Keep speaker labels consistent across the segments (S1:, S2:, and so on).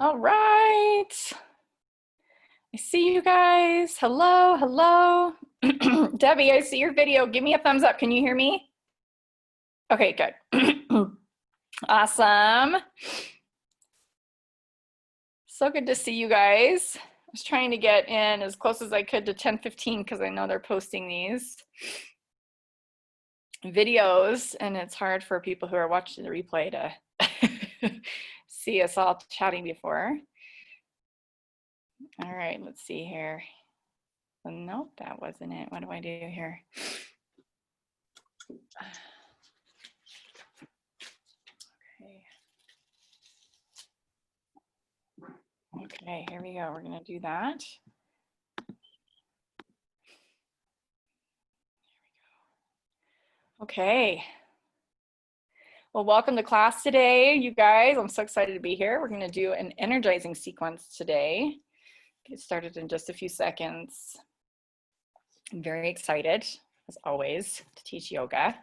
S1: All right. I see you guys. Hello, hello. Debbie, I see your video. Give me a thumbs up. Can you hear me? Okay, good. Awesome. So good to see you guys. I was trying to get in as close as I could to 10:15 because I know they're posting these videos and it's hard for people who are watching the replay to see us all chatting before. All right, let's see here. Nope, that wasn't it. What do I do here? Okay, here we go. We're going to do that. Okay. Well, welcome to class today, you guys. I'm so excited to be here. We're going to do an energizing sequence today. Get started in just a few seconds. I'm very excited, as always, to teach yoga.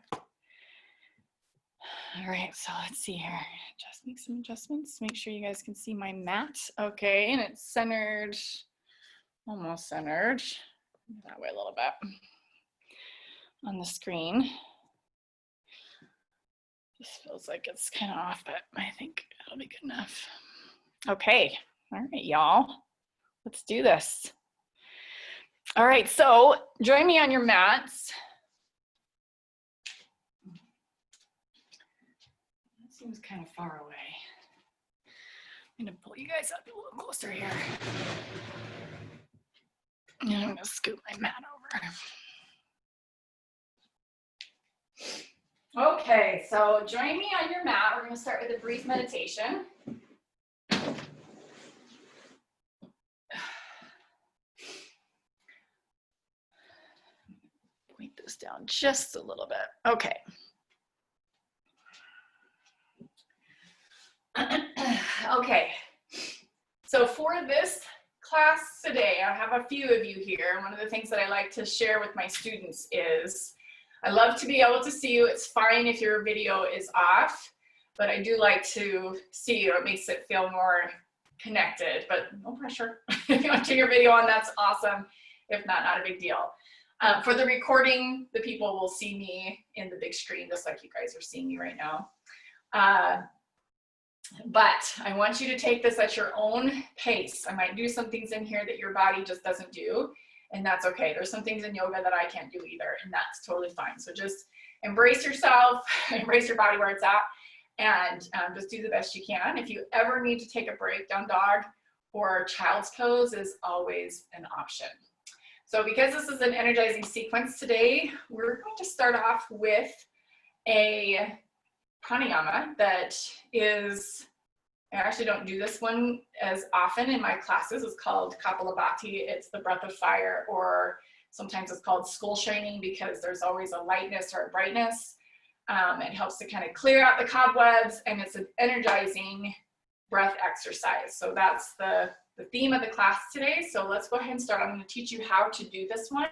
S1: All right, so let's see here. Just make some adjustments. Make sure you guys can see my mat. Okay, and it's centered, almost centered. That way a little bit on the screen. This feels like it's kind of off, but I think it'll be good enough. Okay, all right, y'all. Let's do this. All right, so join me on your mats. That seems kind of far away. I'm gonna pull you guys up a little closer here. And I'm gonna scoot my mat over. Okay, so join me on your mat. We're gonna start with a brief meditation. Point this down just a little bit. Okay. Okay, so for this class today, I have a few of you here. One of the things that I like to share with my students is I love to be able to see you. It's fine if your video is off, but I do like to see you. It makes it feel more connected, but no pressure. If you want to turn your video on, that's awesome. If not, not a big deal. For the recording, the people will see me in the big screen, just like you guys are seeing me right now. But I want you to take this at your own pace. I might do some things in here that your body just doesn't do, and that's okay. There's some things in yoga that I can't do either, and that's totally fine. So just embrace yourself, embrace your body where it's at, and just do the best you can. If you ever need to take a break, down dog or child's pose is always an option. So because this is an energizing sequence today, we're going to start off with a pranayama that is, I actually don't do this one as often in my classes. It's called Kapalabhati. It's the breath of fire, or sometimes it's called skull shining because there's always a lightness or a brightness. It helps to kind of clear out the cobwebs, and it's an energizing breath exercise. So that's the theme of the class today. So let's go ahead and start. I'm going to teach you how to do this one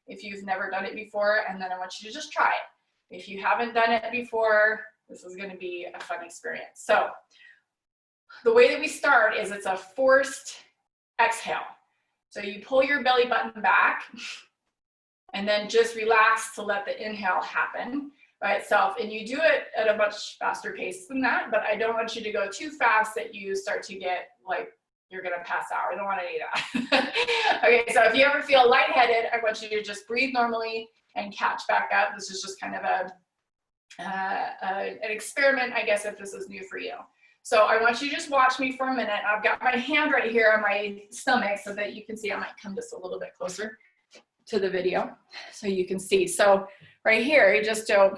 S1: if you've never done it before, and then I want you to just try it. If you haven't done it before, this is going to be a fun experience. So the way that we start is it's a forced exhale. So you pull your belly button back and then just relax to let the inhale happen by itself. And you do it at a much faster pace than that, but I don't want you to go too fast that you start to get like you're going to pass out. I don't want any of that. Okay, so if you ever feel lightheaded, I want you to just breathe normally and catch back up. This is just kind of an experiment, I guess, if this is new for you. So I want you to just watch me for a minute. I've got my hand right here on my stomach so that you can see. I might come just a little bit closer to the video so you can see. So right here, you just do.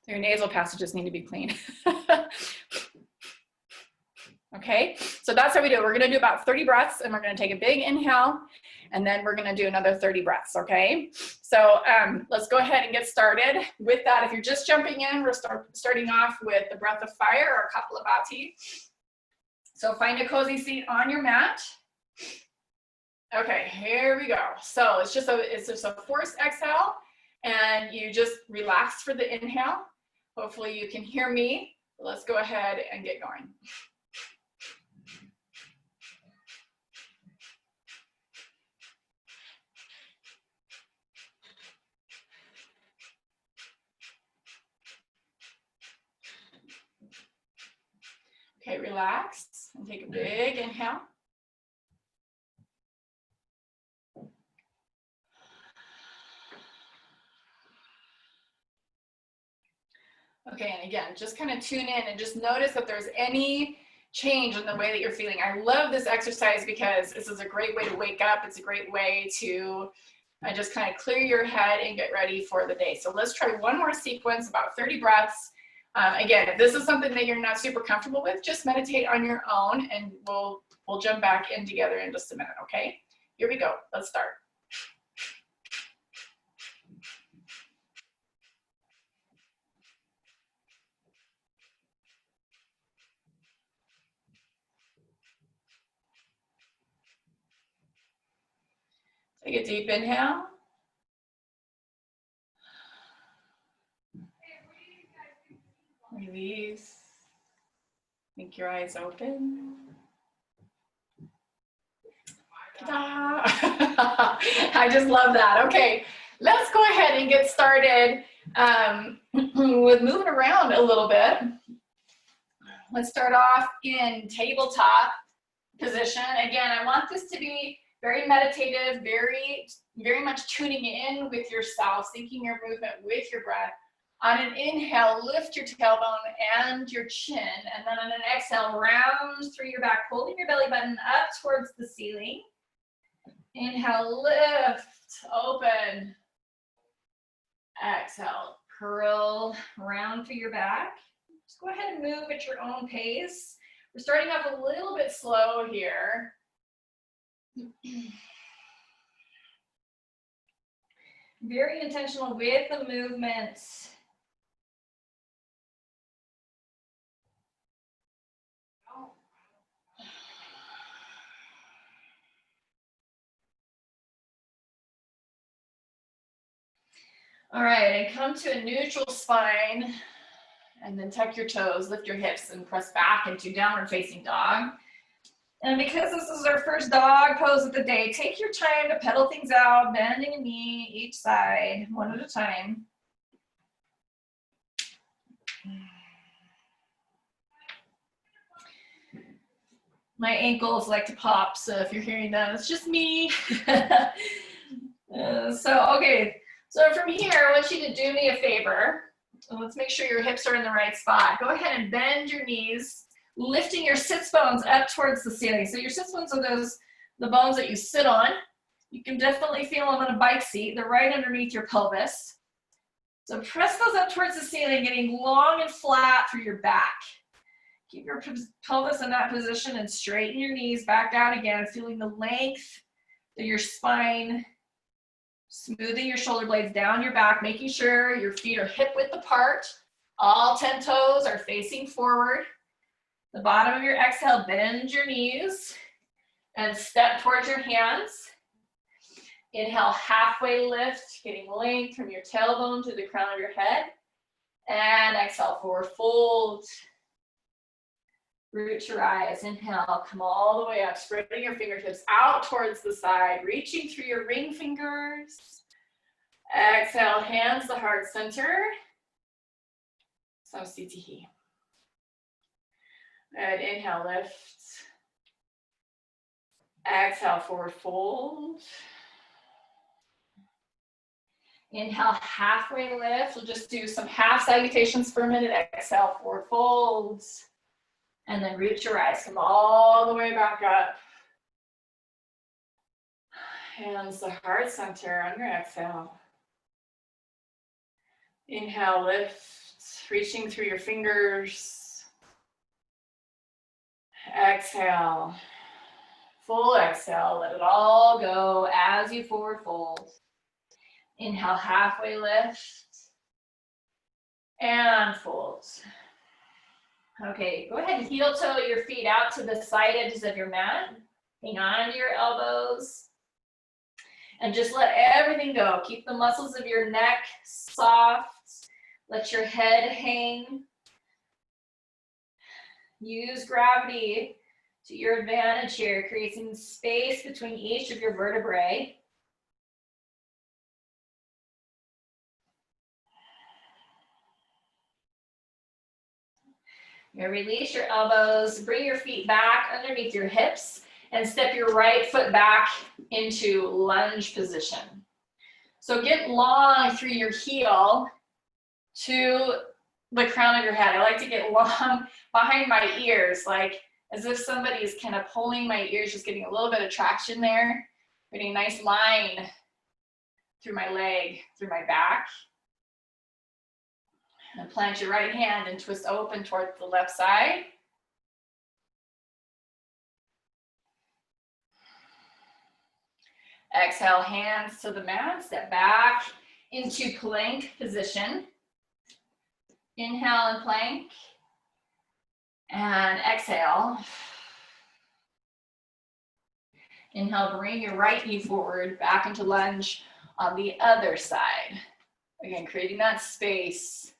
S1: Your nasal passages need to be clean. Okay, so that's how we do it. We're gonna do about 30 breaths, and we're gonna take a big inhale, and then we're gonna do another 30 breaths, okay? So let's go ahead and get started with that. If you're just jumping in, we're starting off with the breath of fire, or Kapalabhati. So find a cozy seat on your mat. Okay, here we go. So it's just a forced exhale, and you just relax for the inhale. Hopefully you can hear me Let's go ahead and get going. Okay, relax and take a big inhale. Okay, and again, just kind of tune in and just notice if there's any change in the way that you're feeling. I love this exercise because this is a great way to wake up. It's a great way to just kind of clear your head and get ready for the day. So let's try one more sequence, about 30 breaths. Again, if this is something that you're not super comfortable with, just meditate on your own, and we'll jump back in together in just a minute, okay? Here we go. Let's start. Take a deep inhale. Release. Make your eyes open. Ta-da! I just love that. Okay, let's go ahead and get started with moving around a little bit. Let's start off in tabletop position. Again, I want this to be very meditative, very much tuning in with yourself, syncing your movement with your breath. On an inhale, lift your tailbone and your chin, and then on an exhale, round through your back, holding your belly button up towards the ceiling. Inhale, lift, open. Exhale, curl, round through your back. Just go ahead and move at your own pace. We're starting off a little bit slow here. Very intentional with the movements. All right, and come to a neutral spine, and then tuck your toes, lift your hips, and press back into downward facing dog. And because this is our first dog pose of the day, take your time to pedal things out, bending a knee each side, one at a time. My ankles like to pop, so if you're hearing that, it's just me. Okay, so from here, I want you to do me a favor. Let's make sure your hips are in the right spot. Go ahead and bend your knees, lifting your sits bones up towards the ceiling. So your sits bones are the bones that you sit on. You can definitely feel them on a bike seat. They're right underneath your pelvis. So press those up towards the ceiling, getting long and flat through your back. Keep your pelvis in that position and straighten your knees back down again, feeling the length of your spine, smoothing your shoulder blades down your back, making sure your feet are hip width apart. All 10 toes are facing forward. The bottom of your exhale, bend your knees and step towards your hands. Inhale, halfway lift, getting length from your tailbone to the crown of your head. And exhale, forward fold. Root your eyes. Inhale, come all the way up, spreading your fingertips out towards the side, reaching through your ring fingers. Exhale, hands to heart center. Samsitihi. Good, inhale, lift. Exhale, forward fold. Inhale, halfway lift. We'll just do some half salutations for a minute. Exhale, forward folds. And then root your eyes, come all the way back up. Hands to heart center on your exhale. Inhale, lift, reaching through your fingers. Exhale, full exhale, let it all go as you forward fold. Inhale, halfway lift, and fold. Okay, go ahead and heel toe your feet out to the side edges of your mat. Hang on to your elbows. And just let everything go. Keep the muscles of your neck soft. Let your head hang.
S2: Use gravity to your advantage here, creating space between each of your vertebrae. You release your elbows, bring your feet back underneath your hips, and step your right foot back into lunge position. So get long through your heel to the crown of your head. I like to get long behind my ears, like as if somebody is kind of pulling my ears, just getting a little bit of traction there, getting a nice line through my leg, through my back. And plant your right hand and twist open towards the left side. Exhale, hands to the mat, step back into plank position. Inhale and plank. And exhale. Inhale, bring your right knee forward, back into lunge on the other side. Again, creating that space,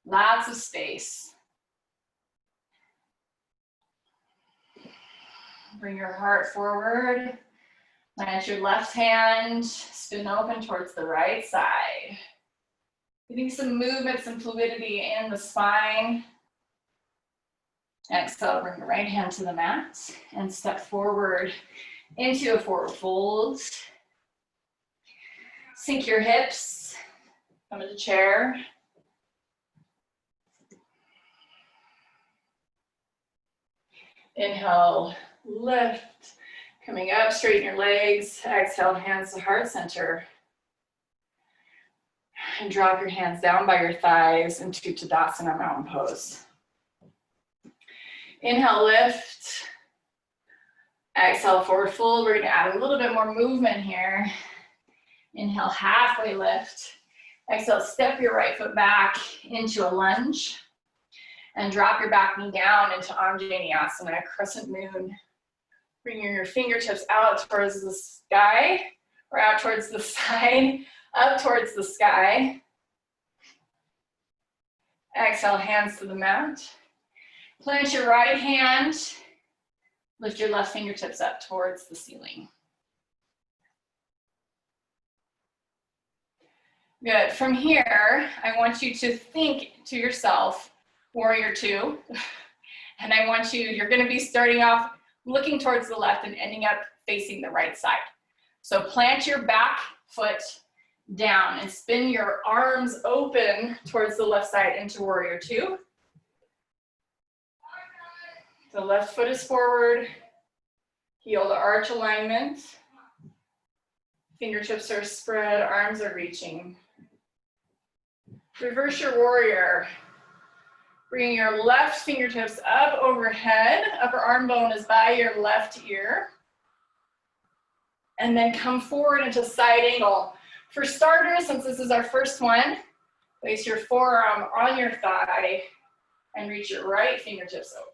S2: lots of space. Bring your heart forward. Plant your left hand, spin open towards the right side. Getting some movement, some fluidity in the spine. Exhale, bring the right hand to the mat and step forward into a forward fold. Sink your hips, come into chair. Inhale, lift. Coming up, straighten your legs. Exhale, hands to heart center. And drop your hands down by your thighs into Tadasana Mountain Pose. Inhale, lift. Exhale, forward fold. We're gonna add a little bit more movement here. Inhale, halfway lift. Exhale, step your right foot back into a lunge. And drop your back knee down into Anjaneyasana, crescent moon. Bring your fingertips out towards the sky, or out towards the side, up towards the sky. Exhale, hands to the mat. Plant your right hand. Lift your left fingertips up towards the ceiling. Good. From here, I want you to think to yourself, warrior two. And I want you're gonna be starting off looking towards the left and ending up facing the right side. So plant your back foot down and spin your arms open towards the left side into warrior two. The left foot is forward, heel to arch alignment. Fingertips are spread, arms are reaching. Reverse your warrior. Bring your left fingertips up overhead. Upper arm bone is by your left ear. And then come forward into side angle. For starters, since this is our first one, place your forearm on your thigh and reach your right fingertips over.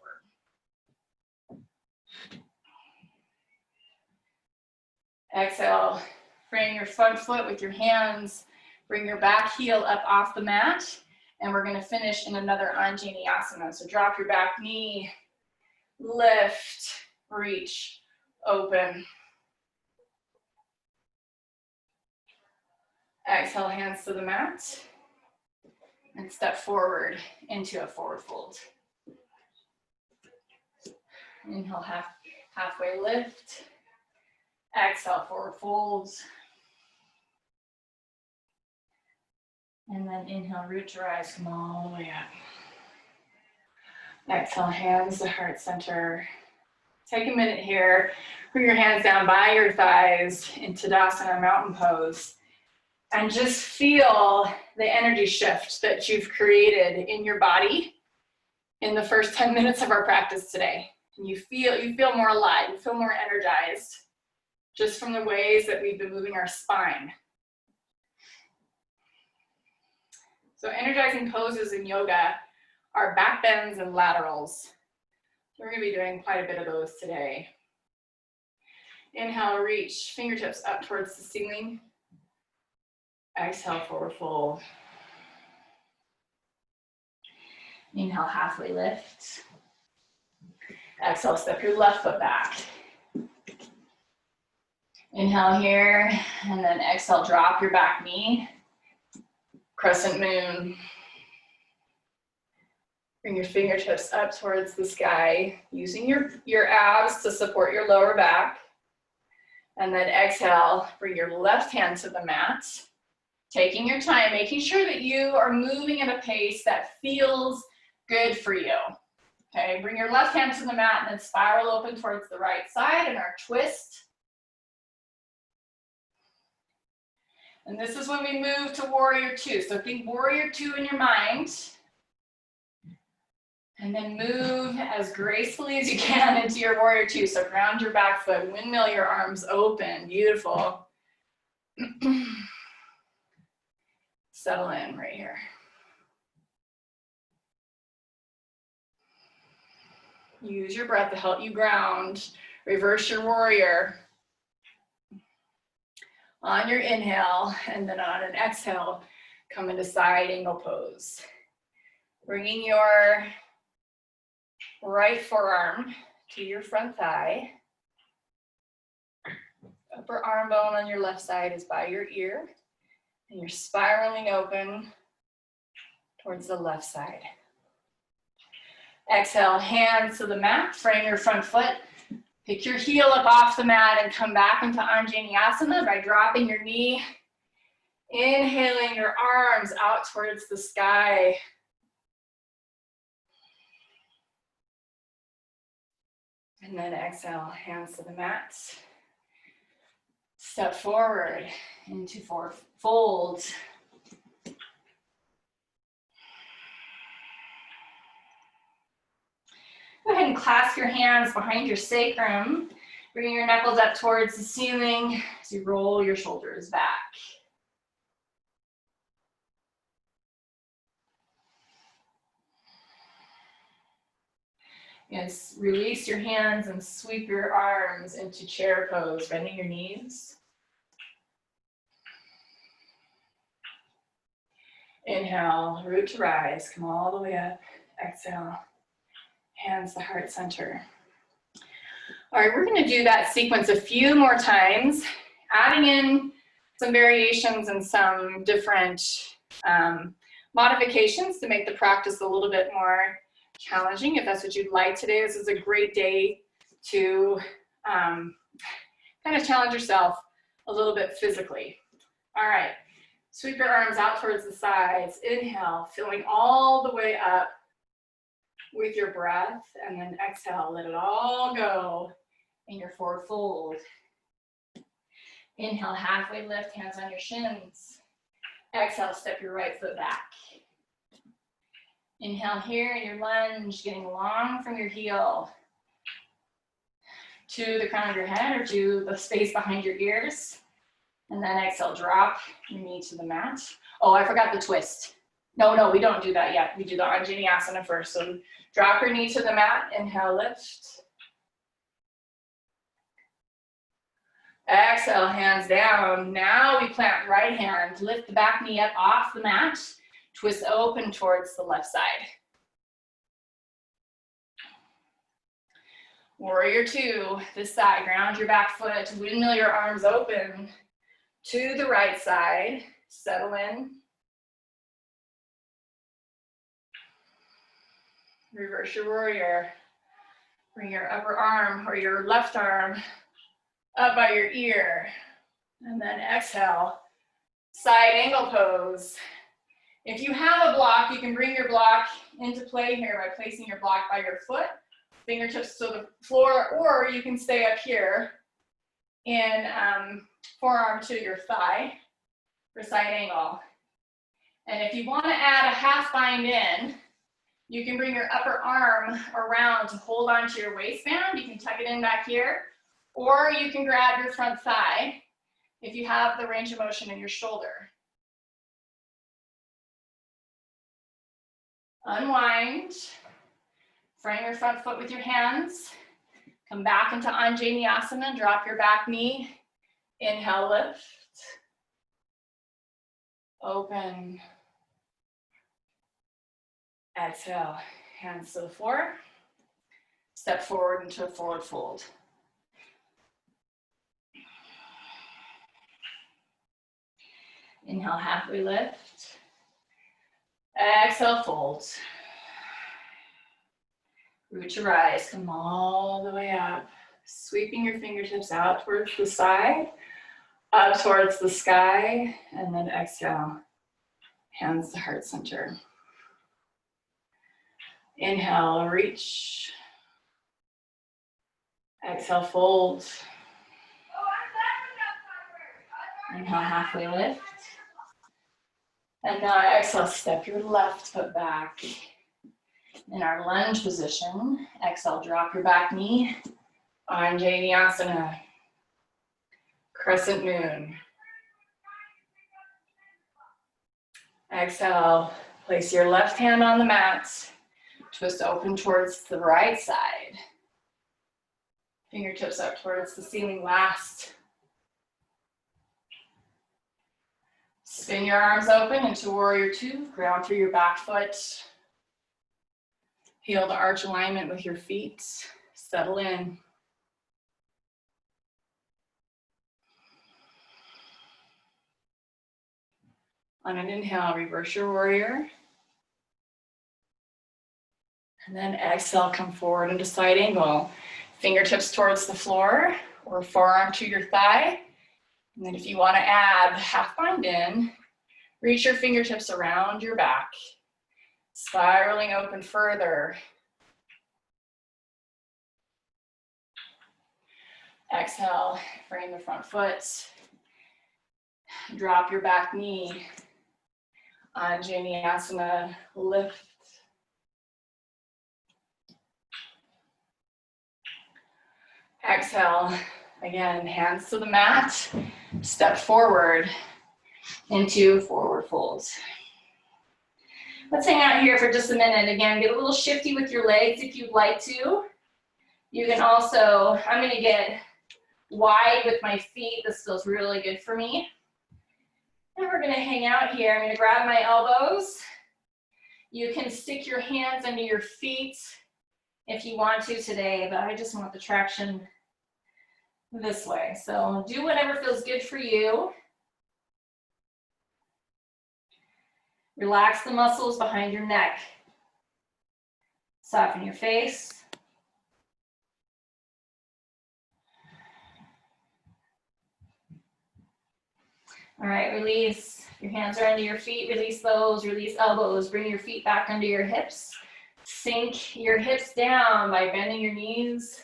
S2: Exhale, frame your front foot with your hands. Bring your back heel up off the mat. And we're gonna finish in another Anjaneyasana. So drop your back knee, lift, reach, open. Exhale, hands to the mat. And step forward into a forward fold. Inhale, halfway lift. Exhale, forward folds. And then inhale, root to rise, come all the way up. Exhale, hands to heart center. Take a minute here. Bring your hands down by your thighs in Tadasana Mountain Pose. And just feel the energy shift that you've created in your body in the first 10 minutes of our practice today. And you feel more alive, you feel more energized just from the ways that we've been moving our spine. So energizing poses in yoga are back bends and laterals. So we're gonna be doing quite a bit of those today. Inhale, reach, fingertips up towards the ceiling. Exhale, forward fold. Inhale, halfway lift. Exhale, step your left foot back. Inhale here, and then exhale, drop your back knee. Crescent moon. Bring your fingertips up towards the sky, using your abs to support your lower back. And then exhale, bring your left hand to the mat. Taking your time, making sure that you are moving at a pace that feels good for you. Okay, bring your left hand to the mat and then spiral open towards the right side in our twist. And this is when we move to warrior two. So think warrior two in your mind. And then move as gracefully as you can into your warrior two. So ground your back foot, windmill your arms open, beautiful. Settle in right here. Use your breath to help you ground. Reverse your warrior. On your inhale, and then on an exhale, come into side angle pose. Bringing your right forearm to your front thigh. Upper arm bone on your left side is by your ear. And you're spiraling open towards the left side. Exhale, hands to the mat, frame your front foot. Pick your heel up off the mat and come back into Anjaneyasana by dropping your knee. Inhaling your arms out towards the sky. And then exhale, hands to the mat. Step forward into forward fold. Go ahead and clasp your hands behind your sacrum. Bring your knuckles up towards the ceiling as you roll your shoulders back. And release your hands and sweep your arms into chair pose, bending your knees. Inhale, root to rise, come all the way up. Exhale, hands to heart center. All right, we're gonna do that sequence a few more times, adding in some variations and some different modifications to make the practice a little bit more challenging. If that's what you'd like today, this is a great day to kind of challenge yourself a little bit physically. All right, sweep your arms out towards the sides. Inhale, filling all the way up with your breath, and then exhale, let it all go in your forward fold. Inhale, halfway lift, hands on your shins. Exhale, step your right foot back. Inhale here in your lunge, getting long from your heel to the crown of your head or to the space behind your ears. And then exhale, drop your knee to the mat. Oh, I forgot the twist. No, we don't do that yet. We do the Anjaneyasana first. So drop your knee to the mat, inhale, lift. Exhale, hands down. Now we plant right hand, lift the back knee up off the mat, twist open towards the left side. Warrior two, this side, ground your back foot, windmill your arms open to the right side, settle in. Reverse your warrior. Bring your upper arm or your left arm up by your ear. And then exhale, side angle pose. If you have a block, you can bring your block into play here by placing your block by your foot, fingertips to the floor, or you can stay up here in forearm to your thigh for side angle. And if you want to add a half bind in, you can bring your upper arm around to hold onto your waistband. You can tuck it in back here, or you can grab your front thigh if you have the range of motion in your shoulder. Unwind, frame your front foot with your hands, come back into Anjaneyasana, drop your back knee, inhale, lift, open, exhale, hands to the floor, Step forward into a forward fold. Inhale, halfway lift. Exhale, fold. Root to rise, come all the way up. Sweeping your fingertips out towards the side, up towards the sky, and then exhale, hands to heart center. Inhale, reach. Exhale, fold. Inhale, halfway lift. And now exhale, step your left foot back. In our lunge position, exhale, drop your back knee. Anjaneyasana, crescent moon. Exhale, place your left hand on the mat. Twist open towards the right side. Fingertips up towards the ceiling last. Spin your arms open into warrior two. Ground through your back foot. Heel to arch alignment with your feet. Settle in. On an inhale, reverse your warrior. And then exhale, come forward into side angle. Fingertips towards the floor or forearm to your thigh. And then if you want to add half bind in, reach your fingertips around your back. Spiraling open further. Exhale, frame the front foot. Drop your back knee. Anjaneyasana, lift. Exhale, again, hands to the mat. Step forward into forward fold. Let's hang out here for just a minute. Again, get a little shifty with your legs if you'd like to. You can also, I'm gonna get wide with my feet. This feels really good for me. And we're gonna hang out here. I'm gonna grab my elbows. You can stick your hands under your feet if you want to today, but I just want the traction this way. So do whatever feels good for you. Relax the muscles behind your neck. Soften your face. All right, release. Your hands are under your feet. Release those, release elbows. Bring your feet back under your hips. Sink your hips down by bending your knees.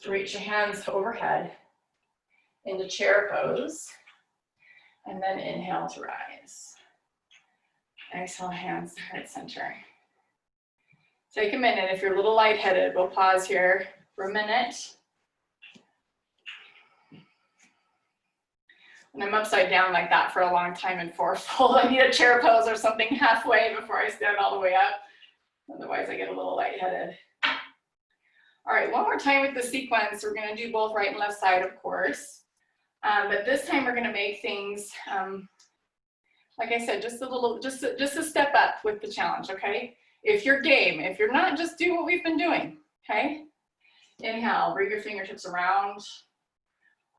S2: Reach your hands overhead into chair pose. And then inhale to rise. Exhale, hands to heart center. Take a minute. If you're a little lightheaded, we'll pause here for a minute. And I'm upside down like that for a long time in fourfold. I need a chair pose or something halfway before I stand all the way up. Otherwise, I get a little lightheaded. All right, one more time with the sequence. We're going to do both right and left side, of course. But this time we're going to make things, like I said, just a step up with the challenge, okay? If you're game, if you're not, just do what we've been doing, okay? Inhale, bring your fingertips around,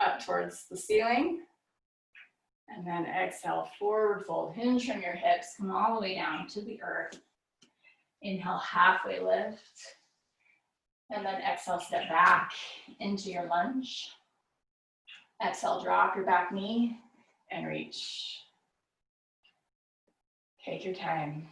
S2: up towards the ceiling. And then exhale, forward fold, hinge from your hips, come all the way down to the earth. Inhale, halfway lift. And then exhale, step back into your lunge. Exhale, drop your back knee and reach. Take your time.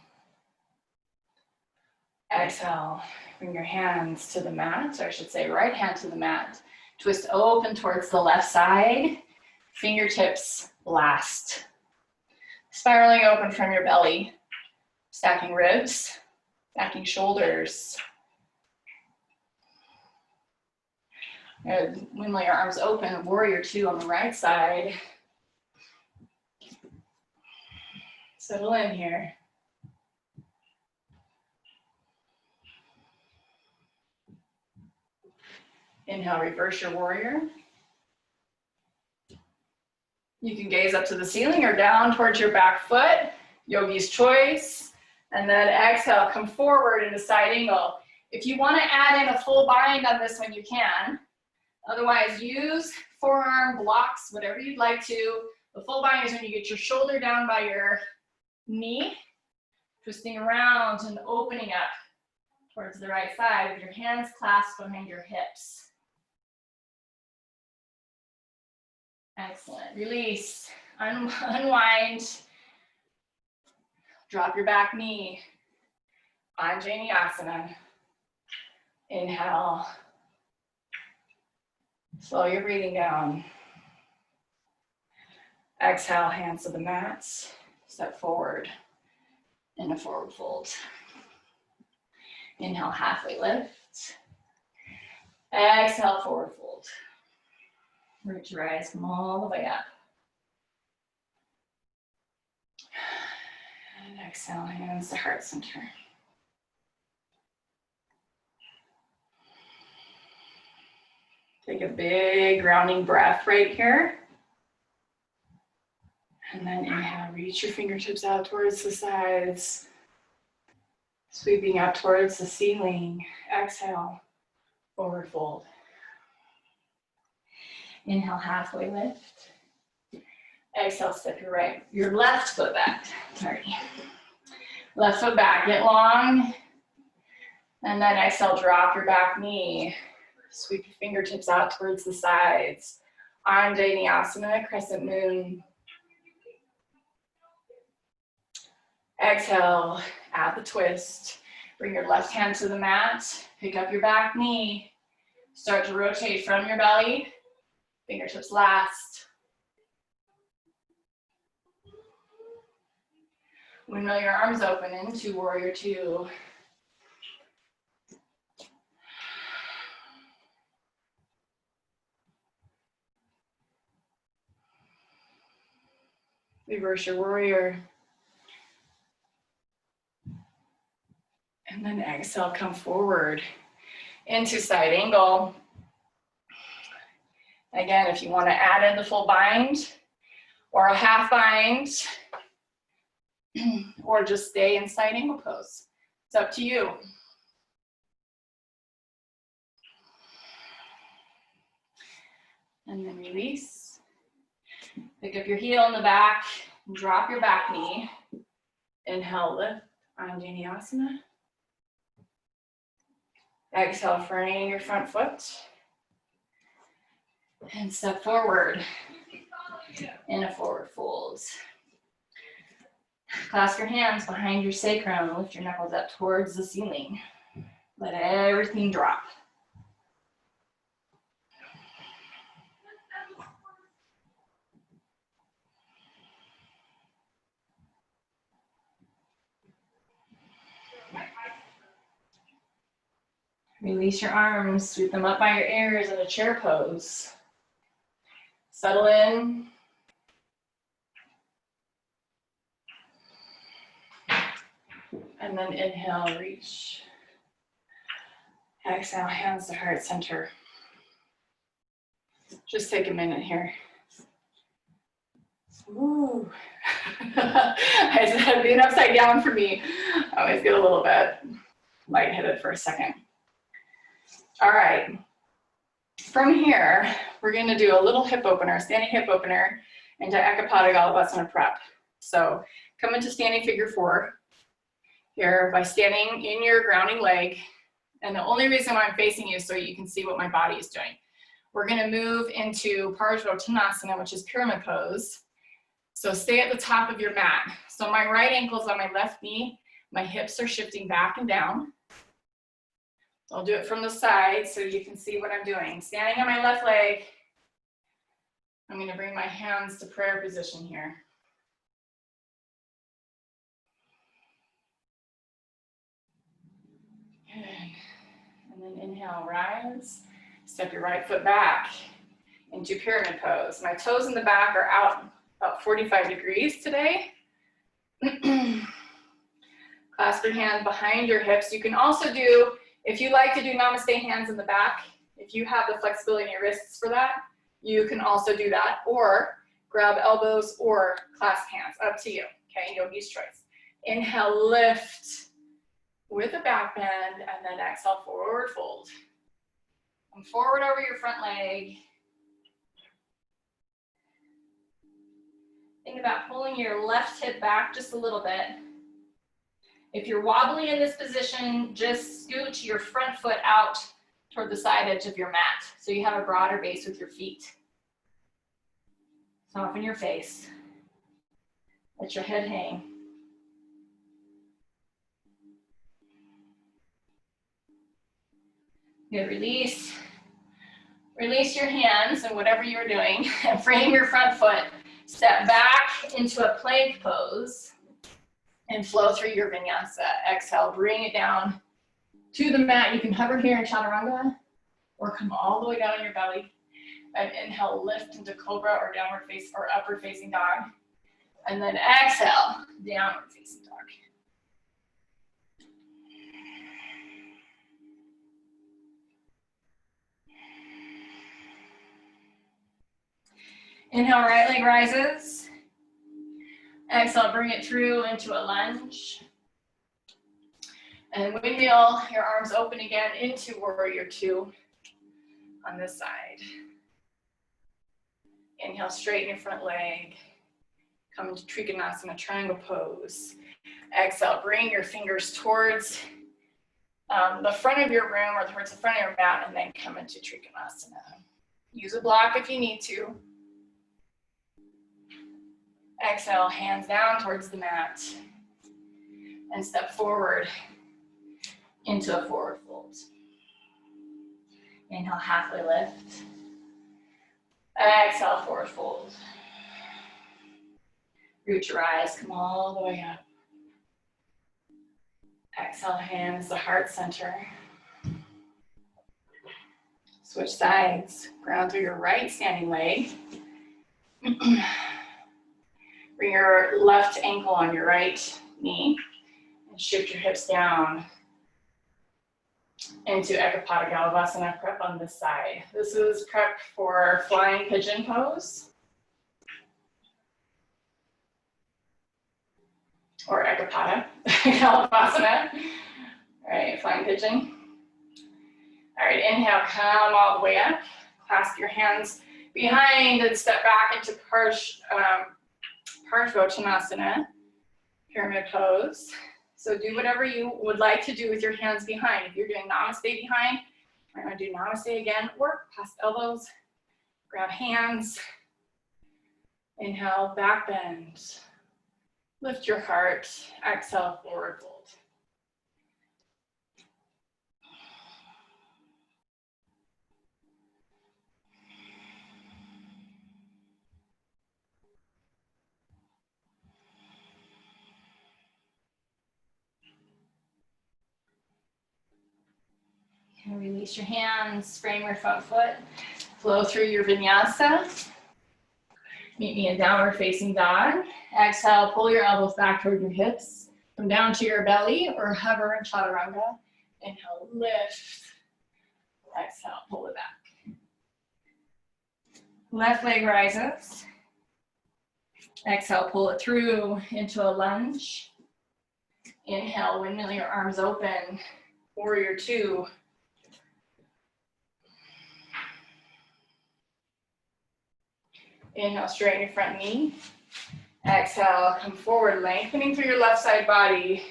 S2: Exhale, bring your hands to the mat, or I should say right hand to the mat. Twist open towards the left side. Fingertips last. Spiraling open from your belly. Stacking ribs, stacking shoulders. Windmill your arms open, warrior two on the right side. Settle in here. Inhale, reverse your warrior. You can gaze up to the ceiling or down towards your back foot, yogi's choice. And then exhale, come forward into side angle. If you want to add in a full bind on this one, you can. Otherwise, use forearm blocks, whatever you'd like to. The full bind is when you get your shoulder down by your knee, twisting around and opening up towards the right side with your hands clasped behind your hips. Excellent. Release, unwind. Drop your back knee. Anjaneyasana. Inhale. Slow your breathing down. Exhale, hands to the mat. Step forward in a forward fold. Inhale, halfway lift. Exhale, forward fold. Root to rise, come all the way up. And exhale, hands to heart center. Take a big grounding breath right here. And then inhale, reach your fingertips out towards the sides. Sweeping up towards the ceiling. Exhale, forward fold. Inhale, halfway lift. Exhale, step your left foot back. Sorry. Left foot back, get long. And then exhale, drop your back knee. Sweep your fingertips out towards the sides. Anjaneyasana, crescent moon. Exhale, add the twist. Bring your left hand to the mat. Pick up your back knee. Start to rotate from your belly. Fingertips last. Windmill your arms open into warrior two. Reverse your warrior. And then exhale, come forward into side angle. Again, if you want to add in the full bind or a half bind, or just stay in side angle pose. It's up to you. And then release. Pick up your heel in the back, drop your back knee. Inhale, lift, Anjaneyasana. Exhale, frame your front foot. And step forward in a forward fold. Clasp your hands behind your sacrum. Lift your knuckles up towards the ceiling. Let everything drop. Release your arms, sweep them up by your ears in a chair pose. Settle in. And then inhale, reach. Exhale, hands to heart center. Just take a minute here. Ooh. I said being upside down for me, I always get a little bit lightheaded for a second. All right. From here, we're going to do a little hip opener, standing hip opener into Ekapada Galavasana prep. So come into standing figure four here by standing in your grounding leg. And the only reason why I'm facing you is so you can see what my body is doing. We're going to move into Parsvottanasana, which is pyramid pose. So stay at the top of your mat. So my right ankle is on my left knee. My hips are shifting back and down. I'll do it from the side so you can see what I'm doing. Standing on my left leg, I'm going to bring my hands to prayer position here. Good. And then inhale, rise. Step your right foot back into pyramid pose. My toes in the back are out about 45 degrees today. Clasp your hand behind your hips. You can also do, if you like to do namaste hands in the back, if you have the flexibility in your wrists for that, you can also do that, or grab elbows or clasp hands, up to you, okay, yogi's choice. Inhale, lift.
S1: with a back bend, and then exhale, forward fold.
S2: Come forward over your front leg. Think about pulling your left hip back just a little bit. If you're wobbly in this position, just scooch your front foot out toward the side edge of your mat so you have a broader base with your feet. Soften your face. Let your head hang. Good, release. Release your hands and whatever you're doing and frame your front foot. Step back into a plank pose and flow through your vinyasa. Exhale, bring it down to the mat. You can hover here in chaturanga or come all the way down on your belly. And inhale, lift into cobra or downward face or upward facing dog. And then exhale, downward facing dog. Inhale, right leg rises. Exhale, bring it through into a lunge. And windmill, your arms open again into warrior two on this side. Inhale, straighten your front leg. Come into Trikonasana, triangle pose. Exhale, bring your fingers towards the front of your room or towards the front of your mat, and then come into Trikonasana. Use a block if you need to. Exhale, hands down towards the mat. And step forward into a forward fold. Inhale, halfway lift. Exhale, forward fold. Root your eyes, come all the way up. Exhale, hands to heart center. Switch sides, ground through your right standing leg. Bring your left ankle on your right knee and shift your hips down into Ekapada Galavasana prep on this side. This is prep for flying pigeon pose or Ekapada Galavasana. All right, flying pigeon. All right, inhale, come all the way up. Clasp your hands behind and step back into Parsvottanasana, pyramid pose. So do whatever you would like to do with your hands behind. If you're doing Namaste behind, I'm going to do Namaste again. Work past elbows, grab hands. Inhale, back bend. Lift your heart. Exhale, forward fold. And release your hands, frame your front foot, flow through your vinyasa. Meet me in downward facing dog. Exhale, pull your elbows back toward your hips. Come down to your belly or hover in chaturanga. Inhale, lift. Exhale, pull it back. Left leg rises. Exhale, pull it through into a lunge. Inhale, windmill your arms open. Warrior two. Inhale, straighten your front knee. Exhale, come forward, lengthening through your left side body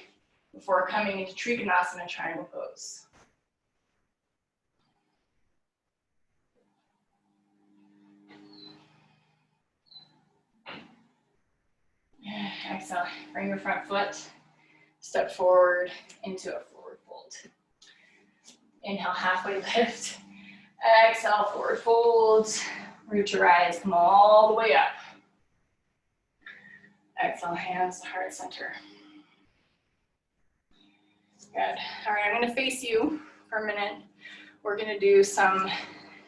S2: before coming into Trikonasana, triangle pose. Exhale, bring your front foot, step forward into a forward fold. Inhale, halfway lift. Exhale, forward fold. Root your eyes, come all the way up. Exhale, hands to heart center. Good. All right, I'm going to face you for a minute. We're going to do some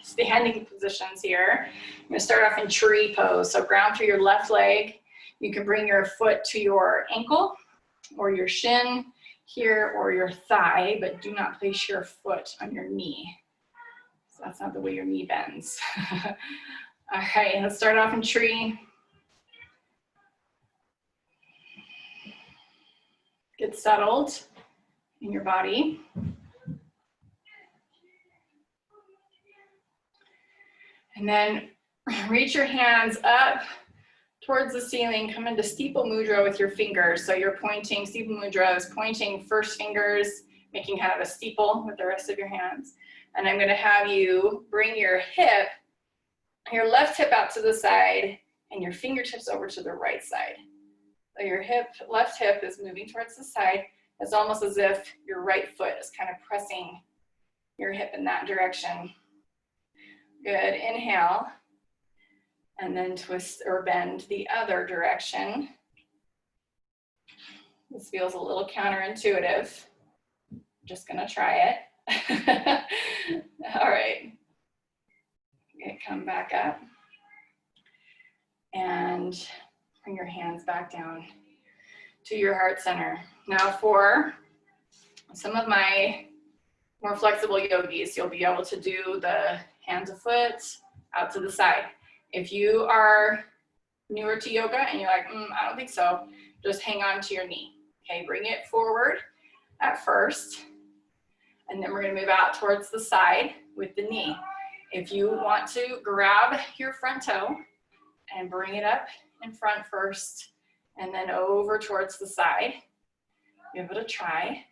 S2: standing positions here. I'm going to start off in tree pose. So ground through your left leg. You can bring your foot to your ankle or your shin here or your thigh, but do not place your foot on your knee. So that's not the way your knee bends. All right, let's start off in tree. Get settled.
S1: in your body. And then reach your hands up towards the ceiling, come into steeple mudra with your fingers. So you're pointing, steeple mudra is pointing first fingers, making kind of a steeple with the rest of your hands. And I'm gonna have you bring your hip, your left hip out to the side and your fingertips over to the right side. So your hip, left hip is moving towards the side. It's almost as if your right foot is kind of pressing your hip in that direction. Good, inhale. And then twist or bend the other direction. This feels a little counterintuitive. Just gonna try it. All right. Okay, come back up. And bring your hands back down to your heart center. Now for some of my more flexible yogis, you'll be able to do the hand to foot, out to the side. If you are newer to yoga and you're like, I don't think so, just hang on to your knee. Okay, bring it forward at first, and then we're gonna move out towards the side with the knee. If you want to grab your front toe and bring it up in front first, and then over towards the side, give it a try.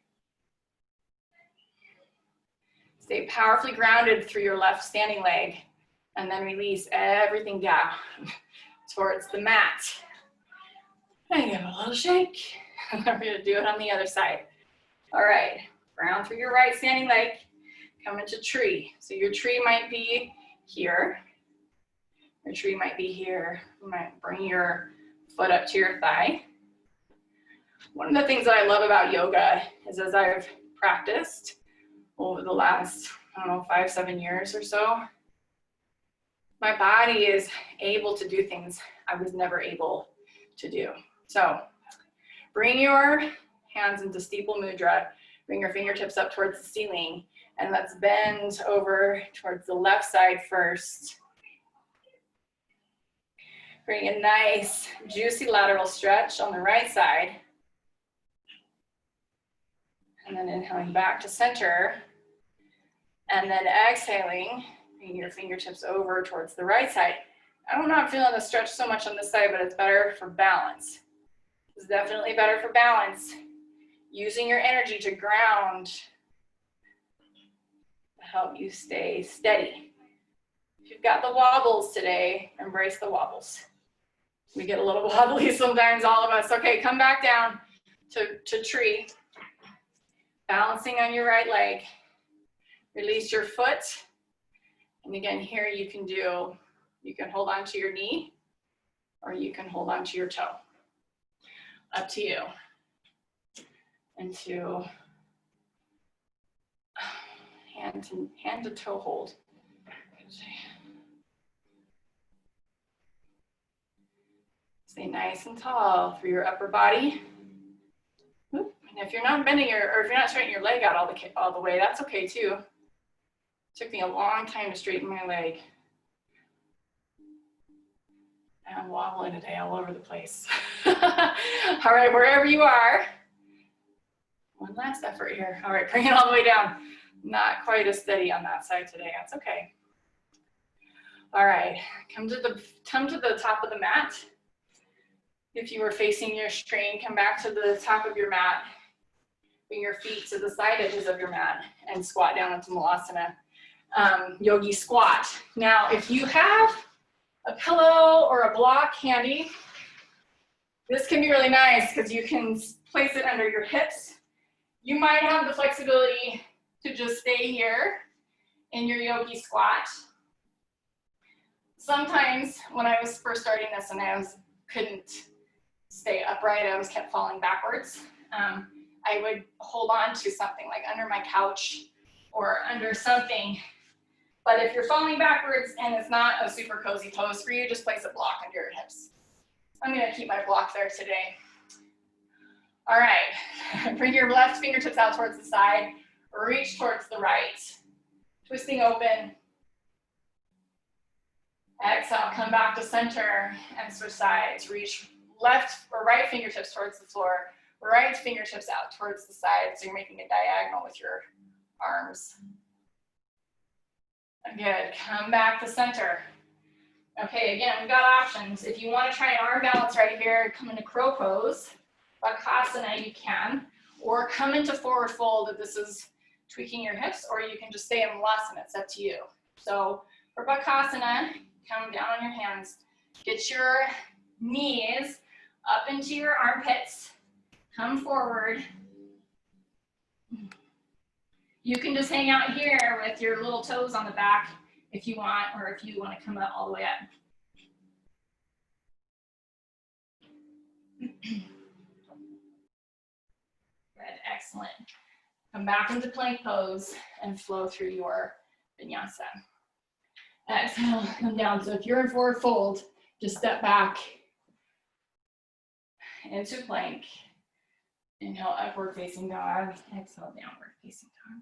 S1: Stay powerfully grounded through your left standing leg. And then release everything down towards the mat. And give it a little shake. And then we're gonna do it on the other side. All right, ground through your right standing leg. Come into tree. So your tree might be here. Your tree might be here. You might bring your foot up to your thigh. One of the things that I love about yoga is as I've practiced over the last, 5-7 years or so, my body is able to do things I was never able to do. So bring your hands into steeple mudra, bring your fingertips up towards the ceiling, and let's bend over towards the left side first. Bring a nice juicy lateral stretch on the right side. And then inhaling back to center. And then exhaling, bring your fingertips over towards the right side. I'm not feeling the stretch so much on this side, but it's better for balance. It's definitely better for balance. Using your energy to ground to help you stay steady. If you've got the wobbles today, embrace the wobbles. We get a little wobbly sometimes, all of us. Okay, come back down to tree. Balancing on your right leg. Release your foot. And again, here you can hold on to your knee or you can hold on to your toe. Up to you. Into hand to toe hold. Stay nice and tall through your upper body. And if you're not bending or if you're not straightening your leg out all the way, that's okay too. It took me a long time to straighten my leg. I'm wobbling today all over the place. All right, wherever you are. One last effort here. All right, bring it all the way down. Not quite as steady on that side today. That's okay. All right, come to the top of the mat. If you were facing your screen, come back to the top of your mat. Bring your feet to the side edges of your mat and squat down into Malasana. Yogi squat. Now, if you have a pillow or a block handy, this can be really nice because you can place it under your hips. You might have the flexibility to just stay here in your yogi squat. Sometimes when I was first starting this and couldn't stay upright, I kept falling backwards. I would hold on to something like under my couch or under something. But if you're falling backwards and it's not a super cozy pose for you, just place a block under your hips. I'm gonna keep my block there today. All right, bring your left fingertips out towards the side, reach towards the right, twisting open. Exhale, come back to center and switch sides. Reach left or right fingertips towards the floor, right fingertips out towards the side, so you're making a diagonal with your arms. Good, come back to center. Okay, again, we've got options. If you want to try an arm balance right here, come into crow pose, Bakasana, you can, or come into forward fold if this is tweaking your hips, or you can just stay in Lasana, it's up to you. So for Bakasana, come down on your hands, get your knees up into your armpits, come forward. You can just hang out here with your little toes on the back if you want, or if you want to come up all the way up. Good, excellent. Come back into plank pose and flow through your vinyasa. Exhale, come down. So if you're in forward fold, just step back into plank. Inhale, upward facing dog. Exhale, downward facing dog.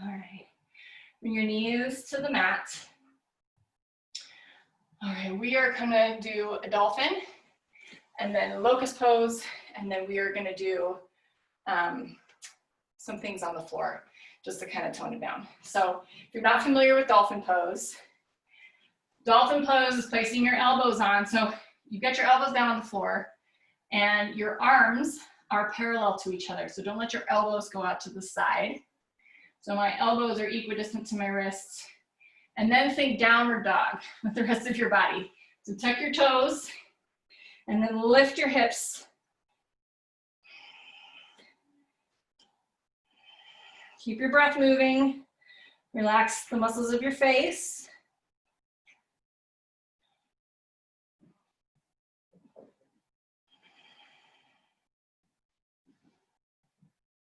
S1: All right, bring your knees to the mat. All right, we are gonna do a dolphin and then locust pose, and then we are gonna do some things on the floor just to kind of tone it down. So if you're not familiar with dolphin pose is placing your elbows on. So you get your elbows down on the floor and your arms are parallel to each other. So don't let your elbows go out to the side. So my elbows are equidistant to my wrists. And then think downward dog with the rest of your body. So tuck your toes and then lift your hips. Keep your breath moving. Relax the muscles of your face.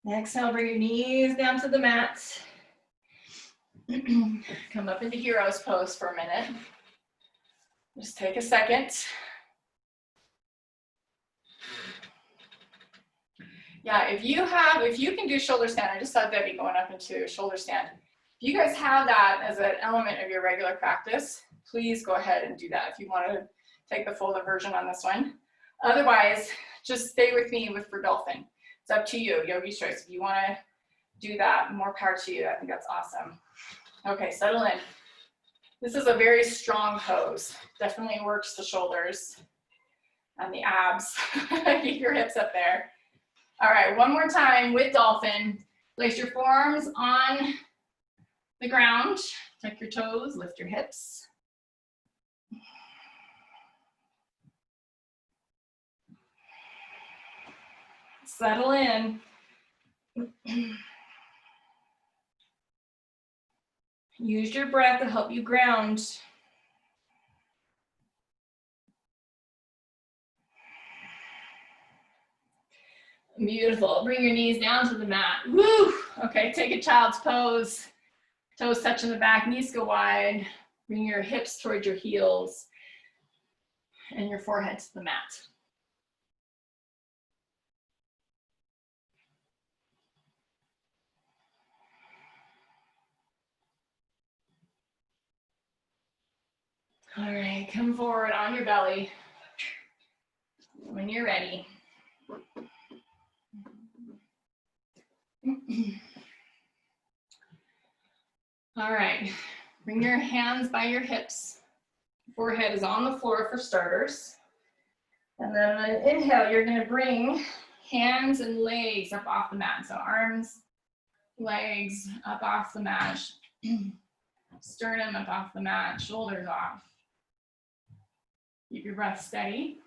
S1: Exhale, bring your knees down to the mat. Come up into hero's pose for a minute. Just take a second. Yeah, if you can do shoulder stand, I just saw Debbie going up into shoulder stand. If you guys have that as an element of your regular practice, please go ahead and do that if you want to take the folded version on this one. Otherwise, just stay with me for dolphin. It's up to you, yogi's choice. If you want to do that, more power to you. I think that's awesome. Okay, settle in. This is a very strong pose. Definitely works the shoulders and the abs. Keep your hips up there. All right, one more time with dolphin. Place your forearms on the ground. Tuck your toes, lift your hips. Settle in. Use your breath to help you ground. Beautiful. Bring your knees down to the mat. Woo! Okay, take a child's pose. Toes touching the back, knees go wide. Bring your hips towards your heels and your forehead to the mat. All right, come forward on your belly when you're ready. All right, bring your hands by your hips. Forehead is on the floor for starters. And then on an inhale, you're gonna bring hands and legs up off the mat. So arms, legs up off the mat. Sternum up off the mat, shoulders off. Keep your breath steady.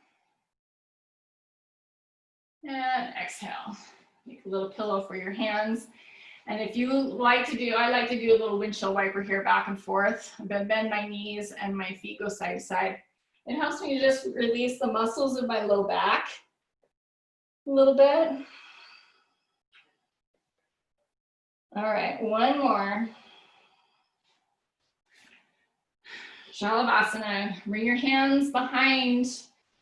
S1: And exhale. Make a little pillow for your hands. And if you like to do, I like to do a little windshield wiper here back and forth. I'm gonna bend my knees and my feet go side to side. It helps me to just release the muscles of my low back a little bit. All right, one more. Shalabhasana. Bring your hands behind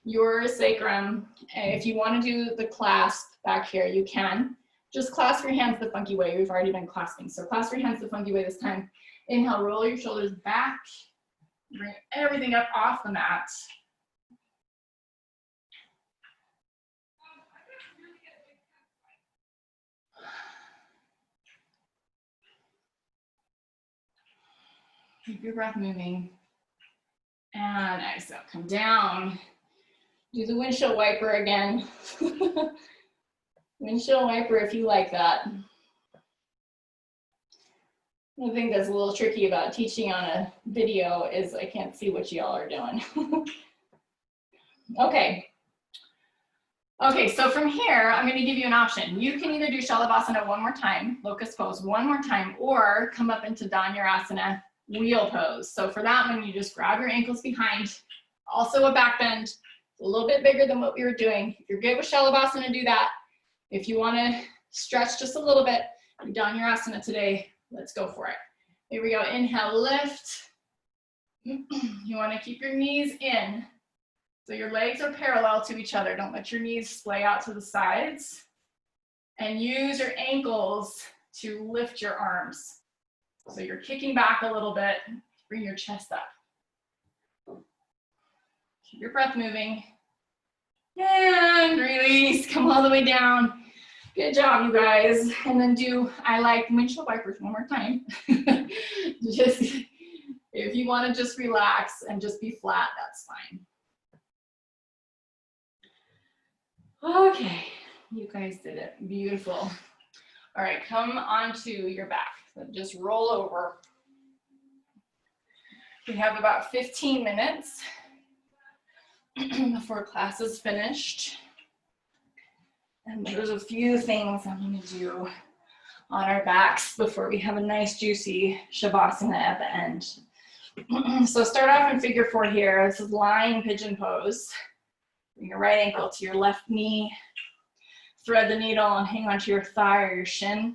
S1: your sacrum. If you want to do the clasp back here, you can. Just clasp your hands the funky way. We've already been clasping. So clasp your hands the funky way this time. Inhale, roll your shoulders back. Bring everything up off the mat. Keep your breath moving. And exhale, come down. Do the windshield wiper again. Windshield wiper if you like that. One thing that's a little tricky about teaching on a video is I can't see what y'all are doing. Okay. Okay, so from here, I'm gonna give you an option. You can either do Shalabhasana one more time, locust pose one more time, or come up into Dhanurasana, wheel pose. So for that one, you just grab your ankles behind, also a back bend, a little bit bigger than what we were doing. If you're good with Shalabhasana, do that. If you wanna stretch just a little bit, do Dhanurasana today, let's go for it. Here we go, inhale, lift. You wanna keep your knees in. So your legs are parallel to each other. Don't let your knees splay out to the sides. And use your ankles to lift your arms. So you're kicking back a little bit. Bring your chest up. Keep your breath moving. And release. Come all the way down. Good job, you guys. And then do, I like windshield wipers one more time. Just, if you want to just relax and just be flat, that's fine. Okay, you guys did it. Beautiful. All right, come onto your back. So just roll over. We have about 15 minutes before class is finished. And there's a few things I'm gonna do on our backs before we have a nice juicy Shavasana at the end. So start off in figure 4 here. This is lying pigeon pose. Bring your right ankle to your left knee. Thread the needle and hang onto your thigh or your shin.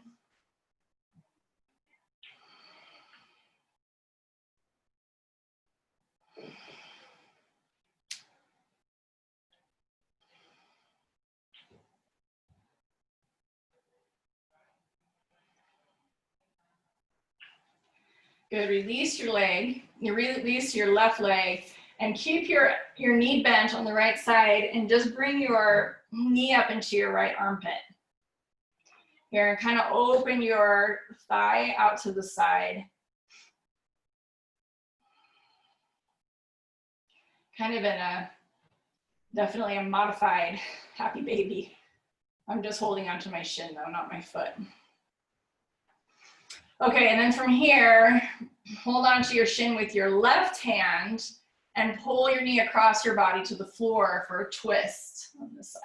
S1: Good, release your leg. You release your left leg and keep your knee bent on the right side and just bring your knee up into your right armpit. Here, kind of open your thigh out to the side. Kind of in a, definitely a modified happy baby. I'm just holding onto my shin though, not my foot. Okay, and then from here, hold onto your shin with your left hand and pull your knee across your body to the floor for a twist on this side.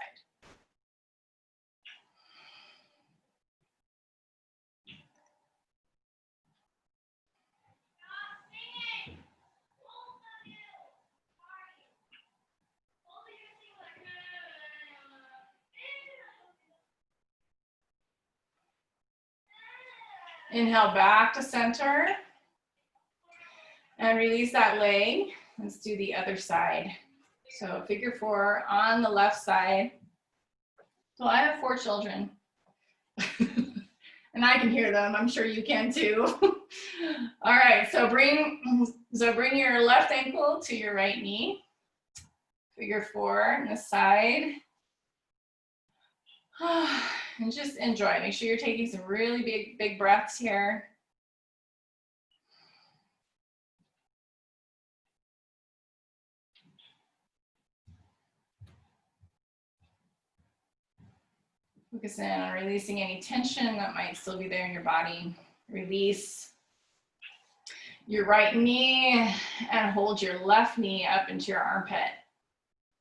S1: Inhale back to center and release that leg. Let's do the other side. So figure 4 on the left side. So I have 4 children and I can hear them. I'm sure you can too. All right, so bring your left ankle to your right knee. Figure 4 on the side. And just enjoy. Make sure you're taking some really big breaths here. Focus in on releasing any tension that might still be there in your body. Release your right knee and hold your left knee up into your armpit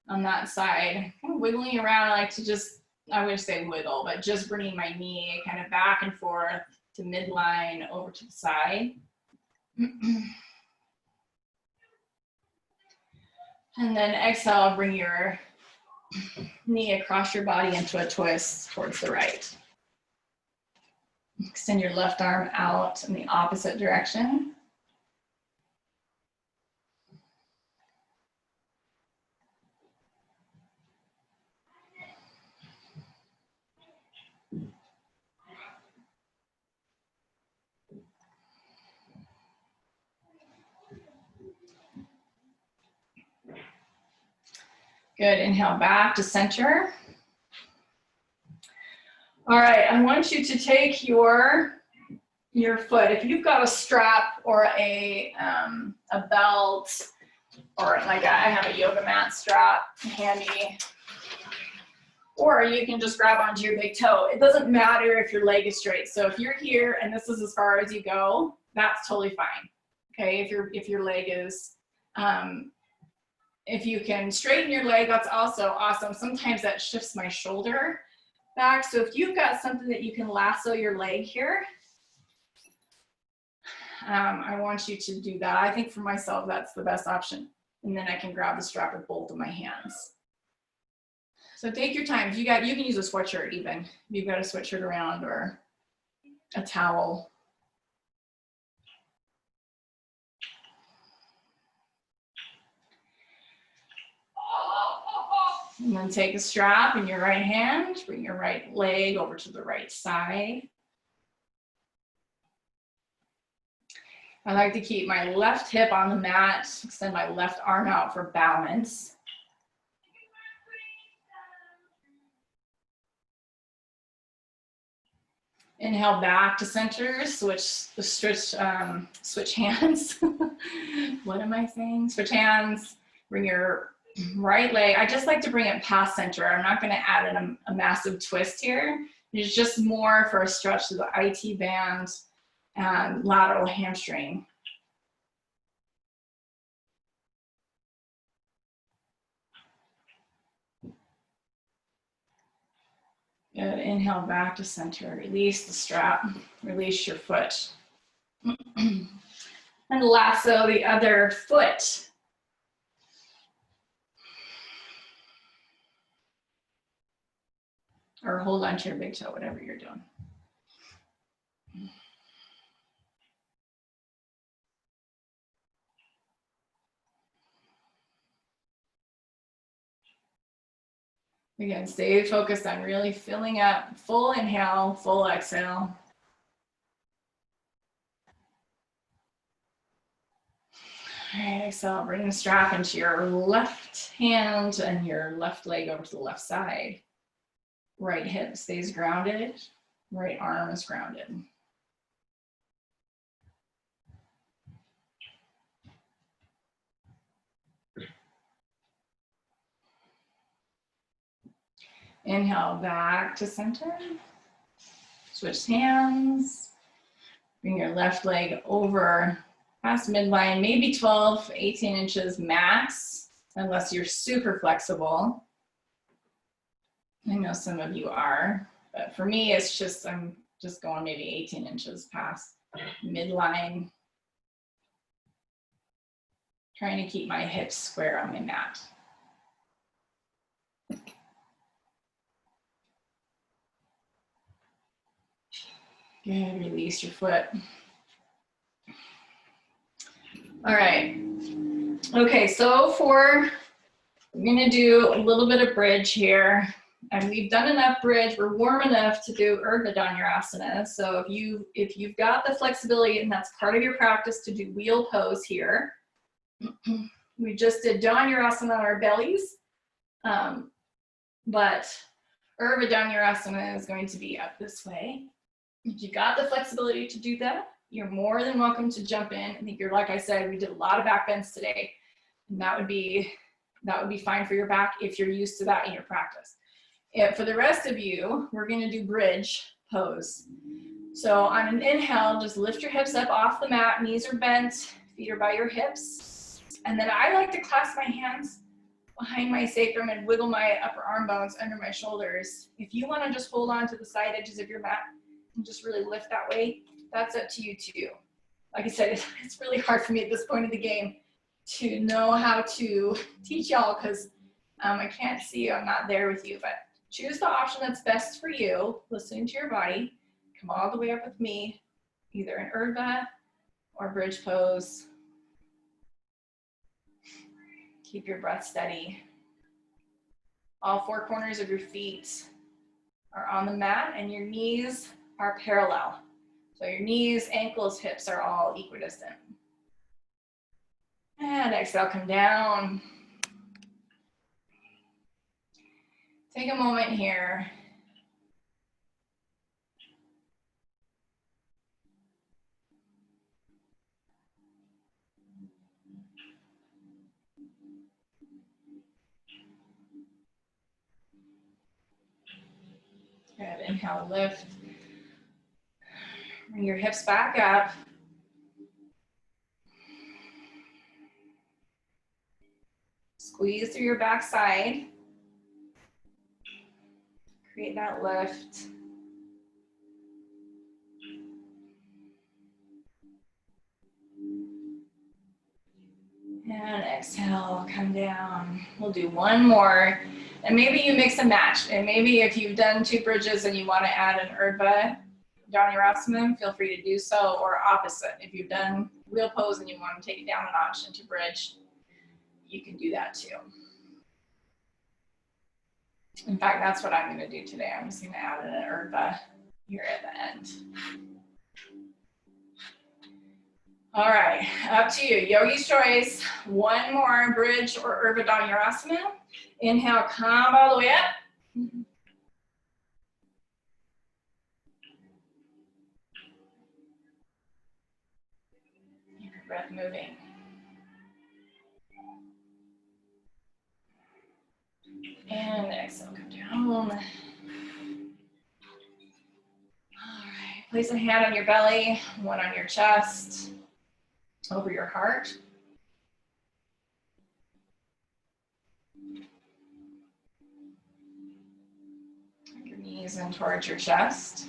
S1: on that side. Kind of wiggling around. I like to just, I wouldn't say wiggle, but just bringing my knee kind of back and forth to midline over to the side. And then exhale, bring your knee across your body into a twist towards the right. Extend your left arm out in the opposite direction. Good, inhale back to center. All right, I want you to take your your foot. If you've got a strap or a belt, or like I have a yoga mat strap handy, or you can just grab onto your big toe. It doesn't matter if your leg is straight. So if you're here and this is as far as you go, that's totally fine. Okay, if your leg is, if you can straighten your leg, that's also awesome. Sometimes that shifts my shoulder back. So if you've got something that you can lasso your leg here, I want you to do that. I think for myself, that's the best option. And then I can grab the strap with both of my hands. So take your time. If you can use a sweatshirt even. If you've got a sweatshirt around or a towel. And then take a strap in your right hand, bring your right leg over to the right side. I like to keep my left hip on the mat, extend my left arm out for balance. Inhale back to center, switch hands. What am I saying? Switch hands, bring your right leg. I just like to bring it past center. I'm not gonna add in a massive twist here. It's just more for a stretch to the IT band and lateral hamstring. Good, inhale back to center, release the strap, release your foot. And lasso the other foot. Or hold on to your big toe, whatever you're doing. Again, stay focused on really filling up. Full inhale, full exhale. All right, exhale, bring the strap into your left hand and your left leg over to the left side. Right hip stays grounded, right arm is grounded. Inhale back to center. Switch hands. Bring your left leg over past midline, maybe 12, 18 inches max, unless you're super flexible. I know some of you are, but for me, it's just, I'm just going maybe 18 inches past midline. Trying to keep my hips square on my mat. Good, release your foot. All right. Okay, so we're gonna do a little bit of bridge here. And we've done enough bridge, we're warm enough to do Urdhva Dhanurasana. So if you've got the flexibility and that's part of your practice to do wheel pose here. We just did Dhanurasana on our bellies, but Urdhva Dhanurasana is going to be up this way. If you got the flexibility to do that, you're more than welcome to jump in. I think like I said, we did a lot of back bends today, and that would be fine for your back if you're used to that in your practice. For the rest of you, we're gonna do bridge pose. So on an inhale, just lift your hips up off the mat, knees are bent, feet are by your hips. And then I like to clasp my hands behind my sacrum and wiggle my upper arm bones under my shoulders. If you wanna just hold on to the side edges of your mat and just really lift that way, that's up to you too. Like I said, it's really hard for me at this point of the game to know how to teach y'all because I can't see you, I'm not there with you, but choose the option that's best for you, listening to your body. Come all the way up with me, either in Urdhva or bridge pose. Keep your breath steady. All four corners of your feet are on the mat and your knees are parallel. So your knees, ankles, hips are all equidistant. And exhale, come down. Take a moment here. inhale, lift. Bring your hips back up. Squeeze through your backside. Create that lift. And exhale, come down. We'll do one more. And maybe you mix and match. And maybe if you've done 2 bridges and you want to add an Urdhva Dhanurasana, feel free to do so, or opposite. If you've done wheel pose and you want to take it down a notch into bridge, you can do that too. In fact, that's what I'm going to do today. I'm just going to add an Urdhva here at the end. All right, up to you. Yogi's choice. One more bridge or Urdhva Dhanurasana. Inhale, come all the way up. Keep your breath moving. And exhale, come down. All right, place a hand on your belly, one on your chest, over your heart. Your knees in towards your chest.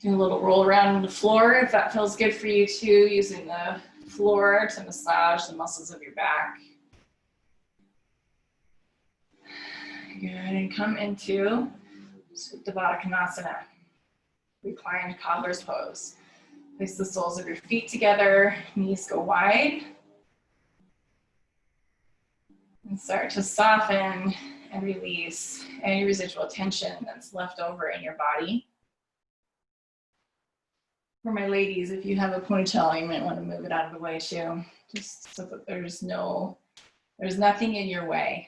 S1: Do a little roll around on the floor if that feels good for you too, using the floor to massage the muscles of your back. Good, and come into Supta Baddha Konasana, reclined cobbler's pose. Place the soles of your feet together, knees go wide. And start to soften and release any residual tension that's left over in your body. For my ladies, if you have a ponytail, you might want to move it out of the way too, just so that there's nothing in your way.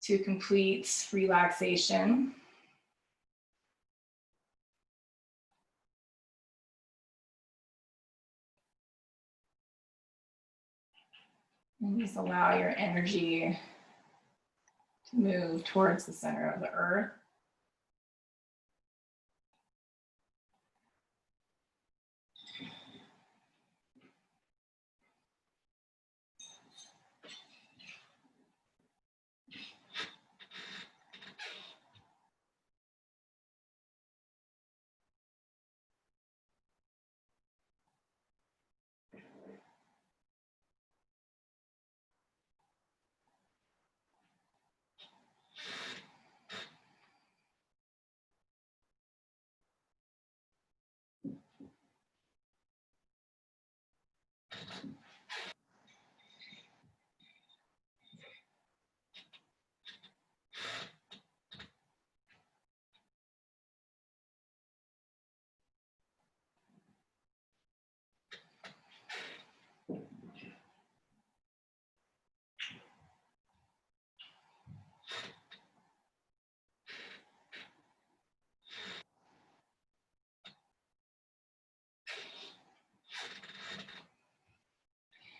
S1: To complete relaxation. And just allow your energy to move towards the center of the earth.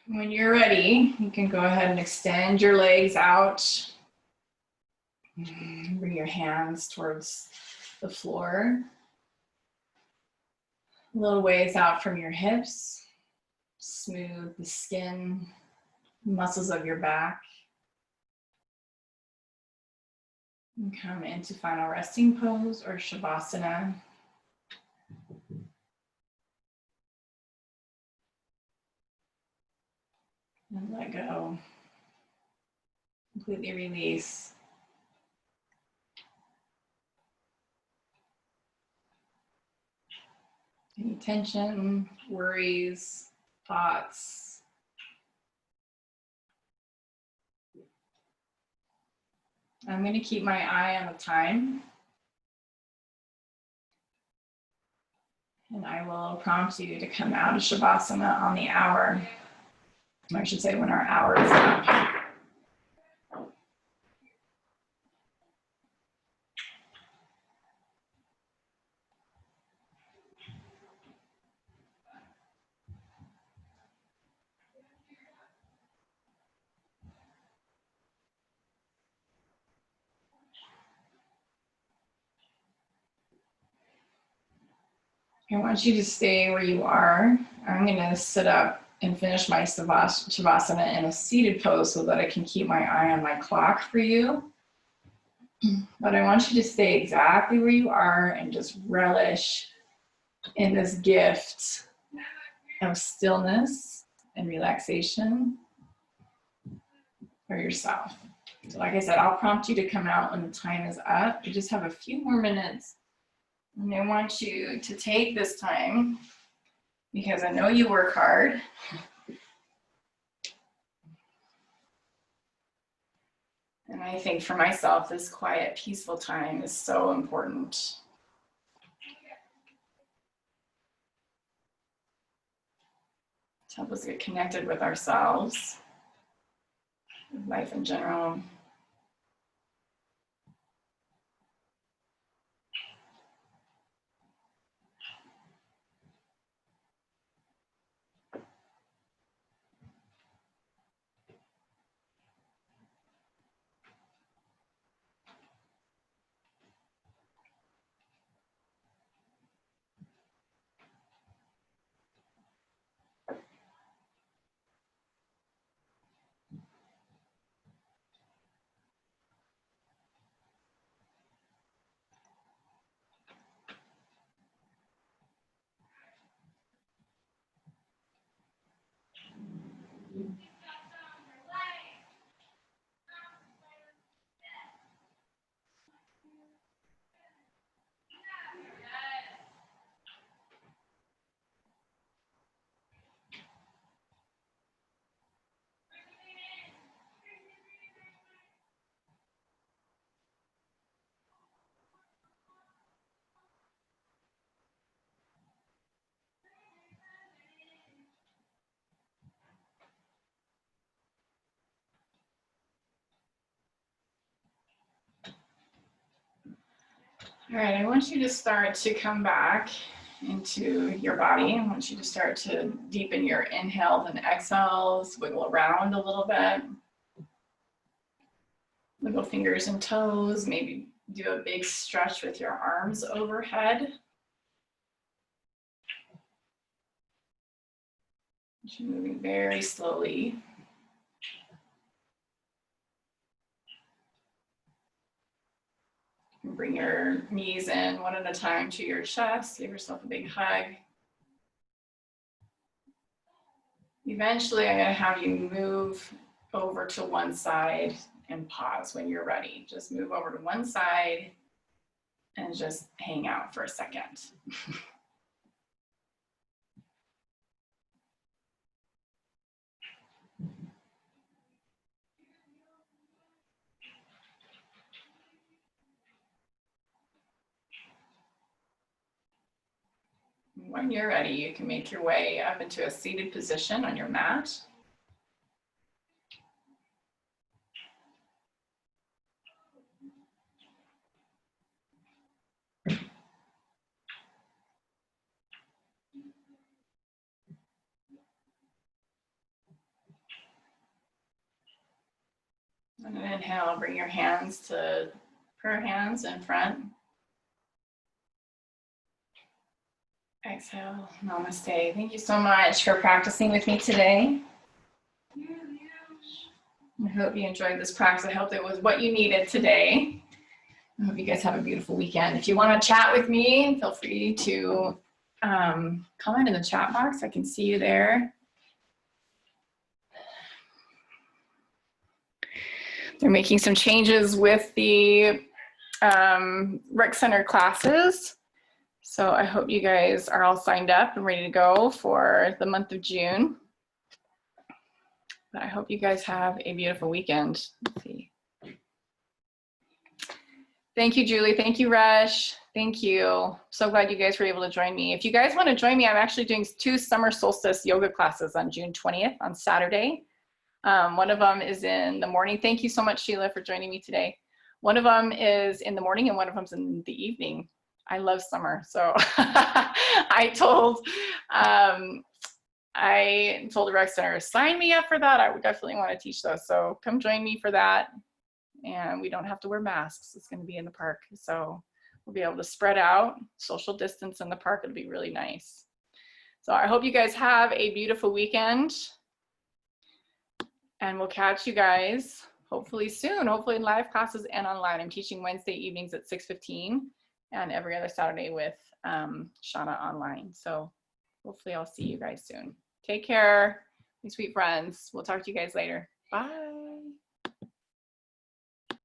S1: When you're ready, you can go ahead and extend your legs out. Bring your hands towards the floor. A little ways out from your hips. Smooth the skin, muscles of your back. And come into final resting pose or Shavasana. And let go. Completely release. Any tension, worries, thoughts. I'm going to keep my eye on the time. And I will prompt you to come out of Shavasana on the hour. Or I should say when our hour is up. I want you to stay where you are. I'm going to sit up and finish my Shavasana in a seated pose so that I can keep my eye on my clock for you. But I want you to stay exactly where you are and just relish in this gift of stillness and relaxation for yourself. So like I said, I'll prompt you to come out when the time is up. You just have a few more minutes. And I want you to take this time, because I know you work hard. And I think for myself, this quiet, peaceful time is so important. To help us get connected with ourselves, with life in general. All right, I want you to start to come back into your body. I want you to start to deepen your inhales and exhales, wiggle around a little bit. Wiggle fingers and toes, maybe do a big stretch with your arms overhead. You're moving very slowly. Bring your knees in one at a time to your chest. Give yourself a big hug. Eventually, I'm going to have you move over to one side and pause when you're ready. Just move over to one side and just hang out for a second. When you're ready, you can make your way up into a seated position on your mat. And then inhale, bring your hands to prayer hands in front. Exhale, namaste. Thank you so much for practicing with me today. I hope you enjoyed this practice. I hope it was what you needed today. I hope you guys have a beautiful weekend. If you want to chat with me, feel free to comment in the chat box. I can see you there. They're making some changes with the rec center classes. So I hope you guys are all signed up and ready to go for the month of June. But I hope you guys have a beautiful weekend. Let's see. Thank you, Julie. Thank you, Rush. Thank you. So glad you guys were able to join me. If you guys want to join me, I'm actually doing 2 summer solstice yoga classes on June 20th on Saturday. One of them is in the morning. Thank you so much, Sheila, for joining me today. One of them is in the morning and one of them is in the evening. I love summer. So I told the rec center, sign me up for that. I would definitely want to teach those. So come join me for that. And we don't have to wear masks. It's going to be in the park. So We'll be able to spread out, social distance in the park. It'll be really nice. So I hope you guys have a beautiful weekend. And we'll catch you guys hopefully soon, hopefully in live classes and online. I'm teaching Wednesday evenings at 6:15 and every other Saturday with Shauna online. So hopefully I'll see you guys soon. Take care, my sweet friends. We'll talk to you guys later. Bye.